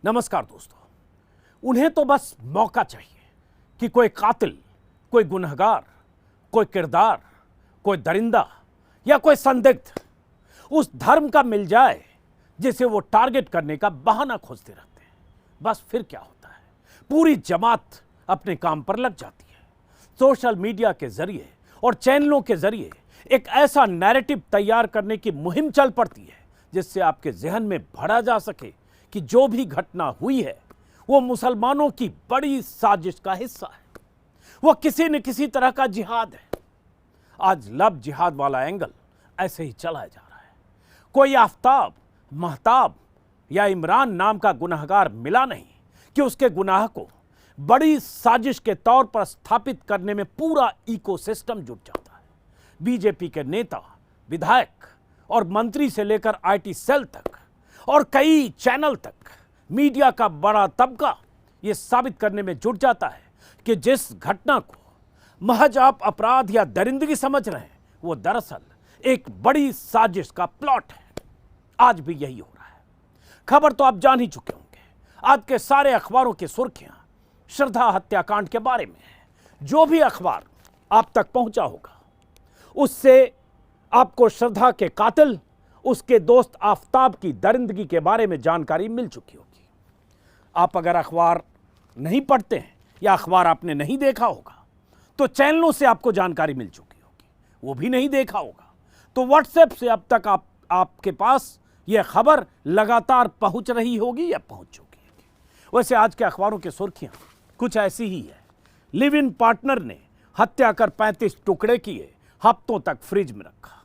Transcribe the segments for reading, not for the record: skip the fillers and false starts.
नमस्कार दोस्तों। उन्हें तो बस मौका चाहिए कि कोई कातिल, कोई गुनहगार, कोई किरदार, कोई दरिंदा या कोई संदिग्ध उस धर्म का मिल जाए जिसे वो टारगेट करने का बहाना खोजते रहते हैं। बस फिर क्या होता है, पूरी जमात अपने काम पर लग जाती है। सोशल मीडिया के जरिए और चैनलों के जरिए एक ऐसा नैरेटिव तैयार करने की मुहिम चल पड़ती है जिससे आपके जहन में भरा जा सके कि जो भी घटना हुई है वो मुसलमानों की बड़ी साजिश का हिस्सा है, वो किसी न किसी तरह का जिहाद है। आज लव जिहाद वाला एंगल ऐसे ही चलाया जा रहा है। कोई आफताब, महताब या इमरान नाम का गुनहगार मिला नहीं कि उसके गुनाह को बड़ी साजिश के तौर पर स्थापित करने में पूरा इकोसिस्टम जुट जाता है। बीजेपी के नेता, विधायक और मंत्री से लेकर आईटी सेल तक और कई चैनल तक मीडिया का बड़ा तबका यह साबित करने में जुट जाता है कि जिस घटना को महज आप अपराध या दरिंदगी समझ रहे हैं वो दरअसल एक बड़ी साजिश का प्लॉट है। आज भी यही हो रहा है। खबर तो आप जान ही चुके होंगे। आज के सारे अखबारों की सुर्खियां श्रद्धा हत्याकांड के बारे में है। जो भी अखबार आप तक पहुंचा होगा उससे आपको श्रद्धा के कातिल, उसके दोस्त आफताब की दरिंदगी के बारे में जानकारी मिल चुकी होगी। आप अगर अखबार नहीं पढ़ते हैं या अखबार आपने नहीं देखा होगा तो चैनलों से आपको जानकारी मिल चुकी होगी। वो भी नहीं देखा होगा तो व्हाट्सएप से अब तक आपके पास यह खबर लगातार पहुंच रही होगी या पहुंच चुकी होगी। वैसे आज के अखबारों की सुर्खियां कुछ ऐसी ही है। लिव इन पार्टनर ने हत्या कर 35 टुकड़े किए, हफ्तों तक फ्रिज में रखा।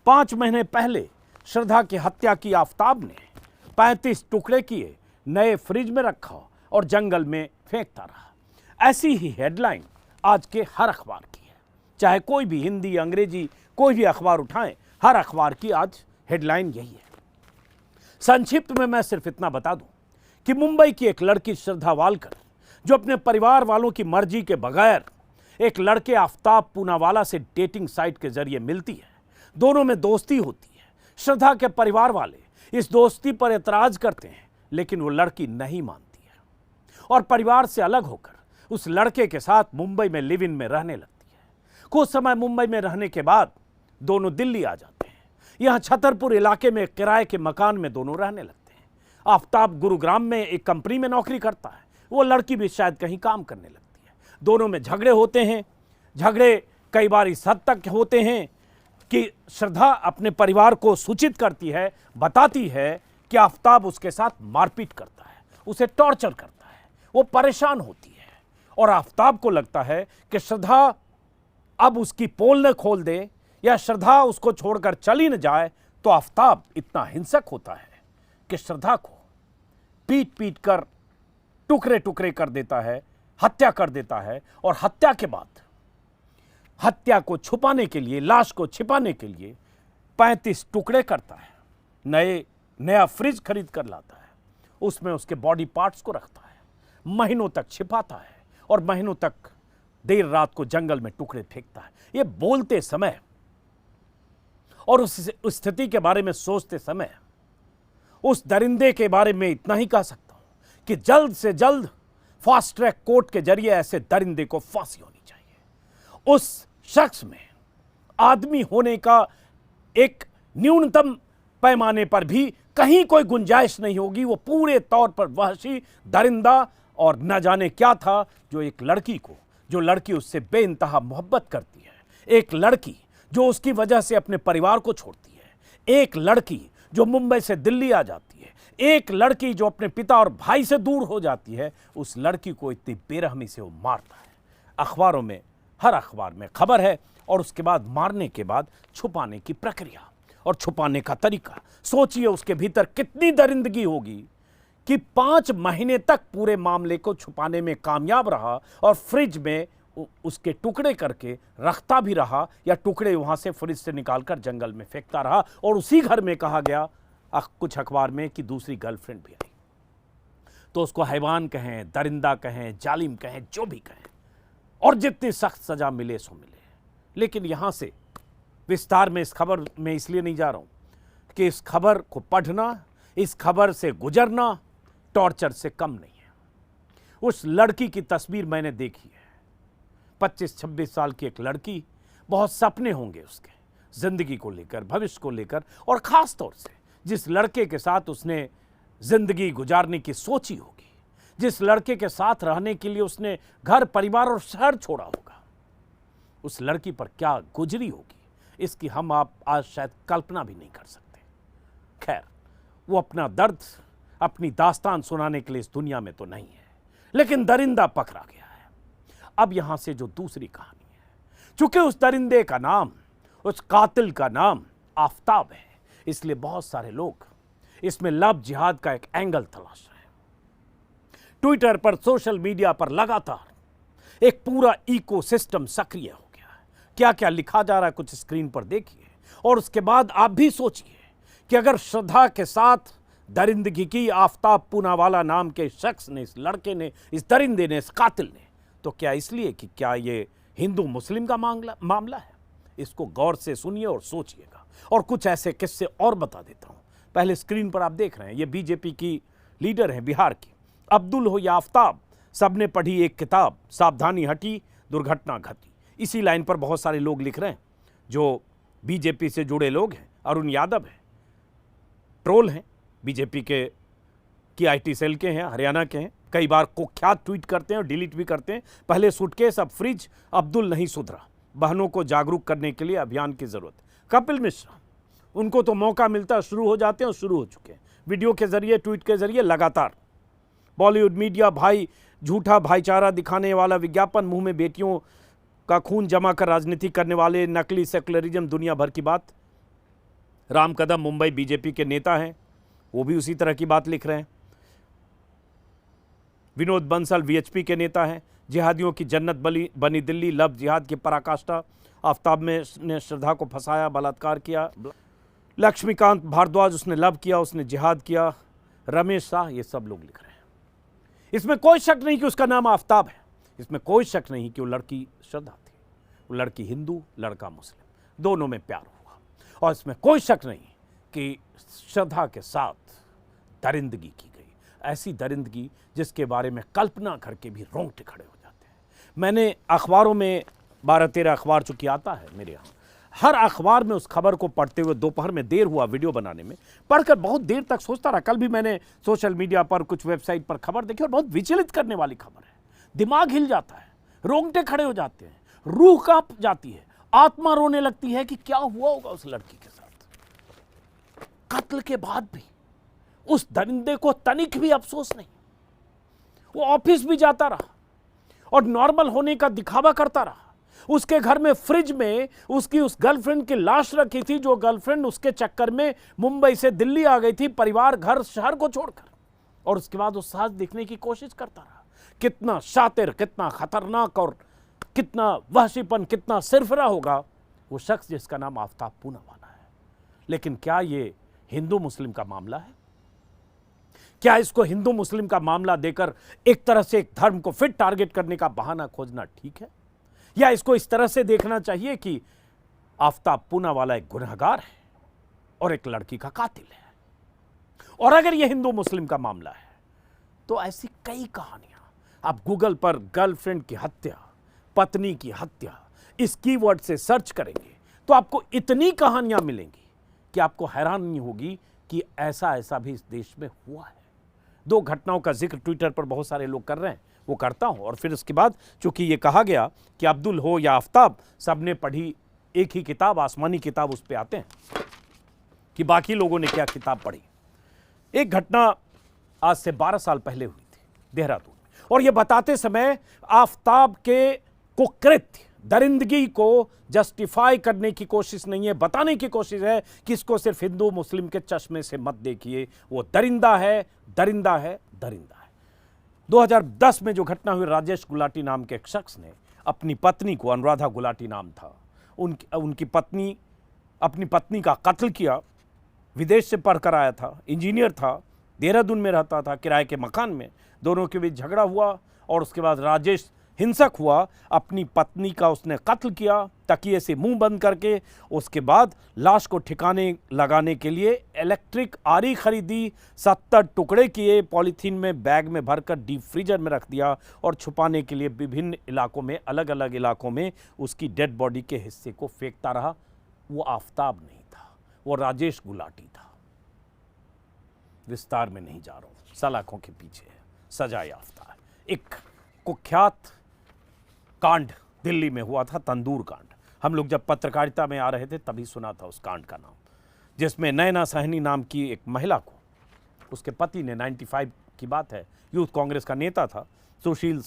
5 महीने पहले श्रद्धा की हत्या की आफताब ने 35 टुकड़े किए, नए फ्रिज में रखा और जंगल में फेंकता रहा। ऐसी ही हेडलाइन आज के हर अखबार की है। चाहे कोई भी हिंदी, अंग्रेजी कोई भी अखबार उठाएं, हर अखबार की आज हेडलाइन यही है। संक्षिप्त में मैं सिर्फ इतना बता दूं कि मुंबई की एक लड़की श्रद्धा वालकर जो अपने परिवार वालों की मर्जी के बगैर एक लड़के आफताब पूनावाला से डेटिंग साइट के जरिए मिलती है। दोनों में दोस्ती होती है। श्रद्धा के परिवार वाले इस दोस्ती पर एतराज करते हैं लेकिन वो लड़की नहीं मानती है और परिवार से अलग होकर उस लड़के के साथ मुंबई में लिव इन में रहने लगती है। कुछ समय मुंबई में रहने के बाद दोनों दिल्ली आ जाते हैं। यहां छतरपुर इलाके में किराए के मकान में दोनों रहने लगते हैं। आफताब गुरुग्राम में एक कंपनी में नौकरी करता है, वो लड़की भी शायद कहीं काम करने लगती है। दोनों में झगड़े होते हैं। झगड़े कई बार इस हद तक होते हैं कि श्रद्धा अपने परिवार को सूचित करती है, बताती है कि आफताब उसके साथ मारपीट करता है, उसे टॉर्चर करता है। वो परेशान होती है और आफताब को लगता है कि श्रद्धा अब उसकी पोल न खोल दे या श्रद्धा उसको छोड़कर चली न जाए तो आफताब इतना हिंसक होता है कि श्रद्धा को पीट पीट कर टुकड़े टुकड़े कर देता है, हत्या कर देता है। और हत्या के बाद हत्या को छुपाने के लिए, लाश को छिपाने के लिए 35 टुकड़े करता है। नया फ्रिज खरीद कर लाता है, उसमें उसके बॉडी पार्ट्स को रखता है, महीनों तक छिपाता है और महीनों तक देर रात को जंगल में टुकड़े फेंकता है। ये बोलते समय और उस स्थिति के बारे में सोचते समय उस दरिंदे के बारे में इतना ही कह सकता हूं कि जल्द से जल्द फास्ट ट्रैक कोर्ट के जरिए ऐसे दरिंदे को फांसी होनी चाहिए। उस शख्स में आदमी होने का एक न्यूनतम पैमाने पर भी कहीं कोई गुंजाइश नहीं होगी। वो पूरे तौर पर वहशी, दरिंदा और न जाने क्या था जो एक लड़की को, जो लड़की उससे बेइंतहा मोहब्बत करती है, एक लड़की जो उसकी वजह से अपने परिवार को छोड़ती है, एक लड़की जो मुंबई से दिल्ली आ जाती है, एक लड़की जो अपने पिता और भाई से दूर हो जाती है, उस लड़की को इतनी बेरहमी से वो मारता है। अखबारों में, हर अखबार में खबर है और उसके बाद मारने के बाद छुपाने की प्रक्रिया और छुपाने का तरीका। सोचिए उसके भीतर कितनी दरिंदगी होगी कि 5 महीने तक पूरे मामले को छुपाने में कामयाब रहा और फ्रिज में उसके टुकड़े करके रखता भी रहा या टुकड़े वहां से फ्रिज से निकालकर जंगल में फेंकता रहा। और उसी घर में कहा गया कुछ अखबार में कि दूसरी गर्लफ्रेंड भी आई। तो उसको हैवान कहें, दरिंदा कहें, जालिम कहें, जो भी कहें, और जितनी सख्त सजा मिले सो मिले। लेकिन यहां से विस्तार में इस खबर में इसलिए नहीं जा रहा हूं कि इस खबर को पढ़ना, इस खबर से गुजरना टॉर्चर से कम नहीं है। उस लड़की की तस्वीर मैंने देखी है, 25-26 साल की एक लड़की, बहुत सपने होंगे उसके जिंदगी को लेकर, भविष्य को लेकर, और खास तौर से जिस लड़के के साथ उसने जिंदगी गुजारने की सोची होगी, जिस लड़के के साथ रहने के लिए उसने घर परिवार और शहर छोड़ा होगा, उस लड़की पर क्या गुजरी होगी, इसकी हम आप आज शायद कल्पना भी नहीं कर सकते। खैर, वो अपना दर्द, अपनी दास्तान सुनाने के लिए इस दुनिया में तो नहीं है, लेकिन दरिंदा पकड़ा गया है। अब यहां से जो दूसरी कहानी है, चूंकि उस दरिंदे का नाम, उस कातिल का नाम आफताब है, इसलिए बहुत सारे लोग इसमें लव जिहाद का एक एंगल तलाश रहे हैं। ट्विटर पर, सोशल मीडिया पर लगातार एक पूरा इकोसिस्टम सक्रिय हो गया है। क्या क्या लिखा जा रहा है कुछ स्क्रीन पर देखिए, और उसके बाद आप भी सोचिए कि अगर श्रद्धा के साथ दरिंदगी की आफताब पूनावाला नाम के शख्स ने, इस लड़के ने, इस दरिंदे ने, इस कातिल ने, तो क्या इसलिए कि क्या ये हिंदू मुस्लिम का मामला है? इसको गौर से सुनिए और सोचिएगा, और कुछ ऐसे किस्से और बता देता हूं। पहले स्क्रीन पर आप देख रहे हैं, ये बीजेपी की लीडर हैं बिहार की, अब्दुल हो या आफताब, सबने पढ़ी एक किताब, सावधानी हटी दुर्घटना घटी। इसी लाइन पर बहुत सारे लोग लिख रहे हैं जो बीजेपी से जुड़े लोग हैं। अरुण यादव है, ट्रोल हैं, बीजेपी की आईटी सेल के हैं, हरियाणा के हैं, कई बार कुख्यात ट्वीट करते हैं और डिलीट भी करते हैं। पहले सूटकेस अब फ्रिज, अब्दुल नहीं सुधरा, बहनों को जागरूक करने के लिए अभियान की जरूरत। कपिल मिश्रा, उनको तो मौका मिलता शुरू हो जाते हैं और शुरू हो चुके हैं, वीडियो के जरिए, ट्वीट के जरिए लगातार। बॉलीवुड मीडिया, भाई झूठा भाईचारा दिखाने वाला विज्ञापन, मुंह में बेटियों का खून जमा कर राजनीति करने वाले, नकली सेकुलरिज्म, दुनिया भर की बात। राम कदम मुंबई बीजेपी के नेता हैं, वो भी उसी तरह की बात लिख रहे हैं। विनोद बंसल वीएचपी के नेता हैं, जिहादियों की जन्नत बनी दिल्ली, लव जिहाद की पराकाष्ठा, आफताब में ने श्रद्धा को फंसाया, बलात्कार किया। लक्ष्मीकांत भारद्वाज, उसने लव किया, उसने जिहाद किया। रमेश शाह, ये सब लोग लिख रहे हैं। इसमें कोई शक नहीं कि उसका नाम आफताब है, इसमें कोई शक नहीं कि वो लड़की श्रद्धा थी। वो लड़की हिंदू, लड़का मुस्लिम, दोनों में प्यार हुआ, और इसमें कोई शक नहीं कि श्रद्धा के साथ दरिंदगी की गई, ऐसी दरिंदगी जिसके बारे में कल्पना करके भी रोंगटे खड़े हो जाते हैं। मैंने अखबारों में 12-13 अखबार चूंकि आता है मेरे यहाँ, हर अखबार में उस खबर को पढ़ते हुए, दोपहर में देर हुआ वीडियो बनाने में, पढ़कर बहुत देर तक सोचता रहा। कल भी मैंने सोशल मीडिया पर, कुछ वेबसाइट पर खबर देखी, और बहुत विचलित करने वाली खबर है। दिमाग हिल जाता है, रोंगटे खड़े हो जाते हैं, रूह कांप जाती है, आत्मा रोने लगती है कि क्या हुआ होगा उस लड़की के साथ। कत्ल के बाद भी उस दरिंदे को तनिक भी अफसोस नहीं। वो ऑफिस भी जाता रहा और नॉर्मल होने का दिखावा करता रहा। उसके घर में फ्रिज में उसकी उस गर्लफ्रेंड की लाश रखी थी, जो गर्लफ्रेंड उसके चक्कर में मुंबई से दिल्ली आ गई थी, परिवार, घर, शहर को छोड़कर, और उसके बाद वो साथ दिखने की कोशिश करता रहा। कितना शातिर, कितना खतरनाक और कितना वहशीपन, कितना सिरफरा होगा वो शख्स जिसका नाम आफताब पूनावाला है। लेकिन क्या ये हिंदू मुस्लिम का मामला है? क्या इसको हिंदू मुस्लिम का मामला देकर एक तरह से एक धर्म को फिर टारगेट करने का बहाना खोजना ठीक है, या इसको इस तरह से देखना चाहिए कि आफताब पूनावाला एक गुनहगार है और एक लड़की का कातिल है? और अगर यह हिंदू मुस्लिम का मामला है तो ऐसी कई कहानियां आप गूगल पर गर्लफ्रेंड की हत्या, पत्नी की हत्या, इस कीवर्ड से सर्च करेंगे तो आपको इतनी कहानियां मिलेंगी कि आपको हैरानी होगी कि ऐसा ऐसा भी इस देश में हुआ है। 2 घटनाओं का जिक्र ट्विटर पर बहुत सारे लोग कर रहे हैं, वो करता हूं, और फिर उसके बाद चूंकि ये कहा गया कि अब्दुल हो या आफताब, सबने पढ़ी एक ही किताब, आसमानी किताब, उस पे आते हैं कि बाकी लोगों ने क्या किताब पढ़ी। एक घटना आज से 12 साल पहले हुई थी देहरादून में, और यह बताते समय आफताब के कुकृत्य, दरिंदगी को जस्टिफाई करने की कोशिश नहीं है, बताने की कोशिश है कि इसको सिर्फ हिंदू मुस्लिम के चश्मे से मत देखिए, वो दरिंदा है, दरिंदा है, दरिंदा है। 2010 में जो घटना हुई, राजेश गुलाटी नाम के एक शख्स ने अपनी पत्नी को, अनुराधा गुलाटी नाम था, उनकी पत्नी, अपनी पत्नी का कत्ल किया। विदेश से पढ़कर आया था, इंजीनियर था, देहरादून में रहता था किराए के मकान में। दोनों के बीच झगड़ा हुआ और उसके बाद राजेश हिंसक हुआ, अपनी पत्नी का उसने कत्ल किया तकिए से मुंह बंद करके। उसके बाद लाश को ठिकाने लगाने के लिए इलेक्ट्रिक आरी खरीदी, 70 टुकड़े किए, पॉलीथीन में बैग में भरकर डीप फ्रीजर में रख दिया और छुपाने के लिए विभिन्न इलाकों में, अलग अलग इलाकों में उसकी डेड बॉडी के हिस्से को फेंकता रहा। वो आफताब नहीं था, वो राजेश गुलाटी था। विस्तार में नहीं जा रहा हूं, सलाखों के पीछे है, सजा याफ्ता है। एक कुख्यात कांड दिल्ली में हुआ था, तंदूर कांड। हम लोग जब पत्रकारिता में आ रहे थे तभी सुना था उस कांड का नाम, जिसमें नैना सहनी नाम की एक महिला को उसके पति ने, 95 की बात है, यूथ कांग्रेस का नेता था सुशील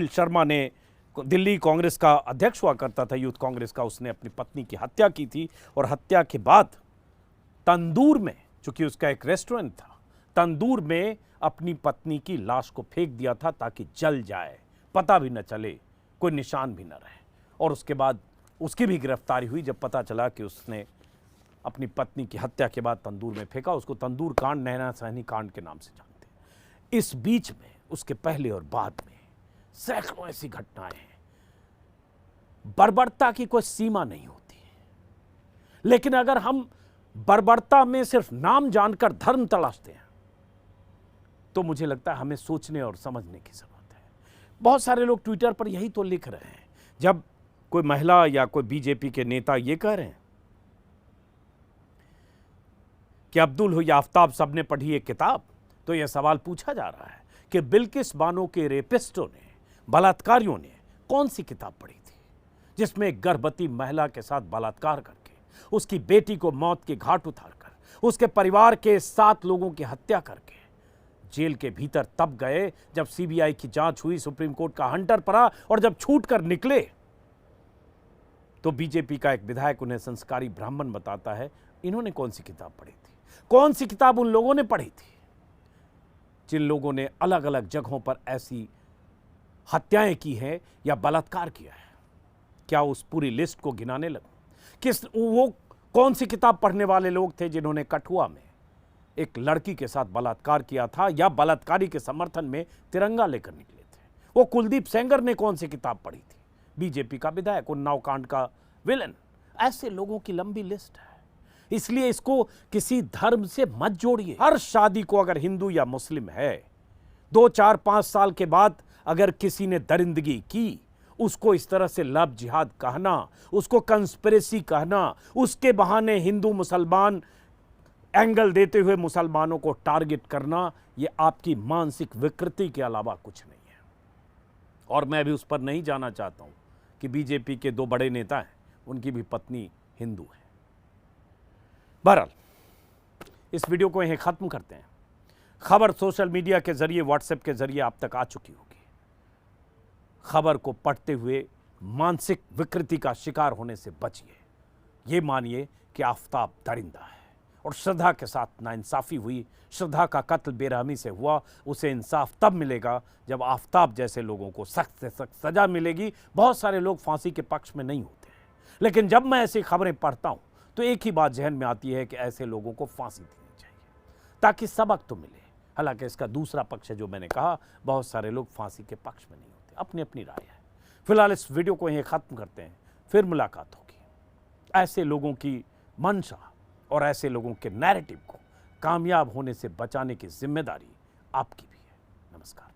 शर्मा ने, दिल्ली कांग्रेस का अध्यक्ष हुआ करता था यूथ कांग्रेस का, उसने अपनी पत्नी की हत्या की थी। और हत्या के बाद तंदूर में, चूंकि उसका एक रेस्टोरेंट था, तंदूर में अपनी पत्नी की लाश को फेंक दिया था ताकि जल जाए, पता भी न चले, कोई निशान भी न रहे। और उसके बाद उसकी भी गिरफ्तारी हुई जब पता चला कि उसने अपनी पत्नी की हत्या के बाद तंदूर में फेंका। उसको तंदूर कांड, नैना सहनी कांड के नाम से जानते हैं। इस बीच में, उसके पहले और बाद में सैकड़ों ऐसी घटनाएं हैं। बर्बरता की कोई सीमा नहीं होती, लेकिन अगर हम बर्बरता में सिर्फ नाम जानकर धर्म तलाशते हैं तो मुझे लगता है हमें सोचने और समझने की जरूरत है। बहुत सारे लोग ट्विटर पर यही तो लिख रहे हैं। जब कोई महिला या कोई बीजेपी के नेता ये कह रहे हैं कि अब्दुल हो या आफ्ताब सबने पढ़ी एक किताब, तो यह सवाल पूछा जा रहा है कि बिल्किस बानो के रेपिस्टों ने, बलात्कारियों ने कौन सी किताब पढ़ी थी जिसमें एक गर्भवती महिला के साथ बलात्कार करके, उसकी बेटी को मौत के घाट उतारकर, उसके परिवार के 7 लोगों की हत्या करके जेल के भीतर तब गए जब सीबीआई की जांच हुई, सुप्रीम कोर्ट का हंटर पड़ा, और जब छूट कर निकले तो बीजेपी का एक विधायक उन्हें संस्कारी ब्राह्मण बताता है। इन्होंने कौन सी किताब पढ़ी थी? कौन सी किताब उन लोगों ने पढ़ी थी जिन लोगों ने अलग अलग जगहों पर ऐसी हत्याएं की हैं या बलात्कार किया है? क्या उस पूरी लिस्ट को गिनाने लगूं? वो कौन सी किताब पढ़ने वाले लोग थे जिन्होंने कठुआ में एक लड़की के साथ बलात्कार किया था या बलात्कारी के समर्थन में तिरंगा लेकर निकले थे? वो कुलदीप सेंगर ने कौन सी किताब पढ़ी थी? बीजेपी का विधायक, उन्नाव कांड का विलन। ऐसे लोगों की लंबी लिस्ट है। इसलिए इसको किसी धर्म से मत जोड़िए। हर शादी को अगर हिंदू या मुस्लिम है, 2, 4, 5 साल के बाद अगर किसी ने दरिंदगी की, उसको इस तरह से लव जिहाद कहना, उसको कंस्पिरेसी कहना, उसके बहाने हिंदू मुसलमान एंगल देते हुए मुसलमानों को टारगेट करना, यह आपकी मानसिक विकृति के अलावा कुछ नहीं है। और मैं भी उस पर नहीं जाना चाहता हूं कि बीजेपी के 2 बड़े नेता हैं, उनकी भी पत्नी हिंदू है। बहरहाल, इस वीडियो को यहीं खत्म करते हैं। खबर सोशल मीडिया के जरिए, व्हाट्सएप के जरिए आप तक आ चुकी होगी। खबर को पढ़ते हुए मानसिक विकृति का शिकार होने से बचिए। ये मानिए कि आफताब दरिंदा है और श्रद्धा के साथ नाइंसाफी हुई। श्रद्धा का कत्ल बेरहमी से हुआ। उसे इंसाफ तब मिलेगा जब आफताब जैसे लोगों को सख्त से सख्त सजा मिलेगी। बहुत सारे लोग फांसी के पक्ष में नहीं होते हैं, लेकिन जब मैं ऐसी खबरें पढ़ता हूं तो एक ही बात जहन में आती है कि ऐसे लोगों को फांसी देनी चाहिए ताकि सबक तो मिले। हालांकि इसका दूसरा पक्ष है, जो मैंने कहा, बहुत सारे लोग फांसी के पक्ष में नहीं होते। अपनी अपनी राय है। फिलहाल इस वीडियो को यहीं खत्म करते हैं, फिर मुलाकात होगी। ऐसे लोगों की मंशा और ऐसे लोगों के नैरेटिव को कामयाब होने से बचाने की जिम्मेदारी आपकी भी है। नमस्कार।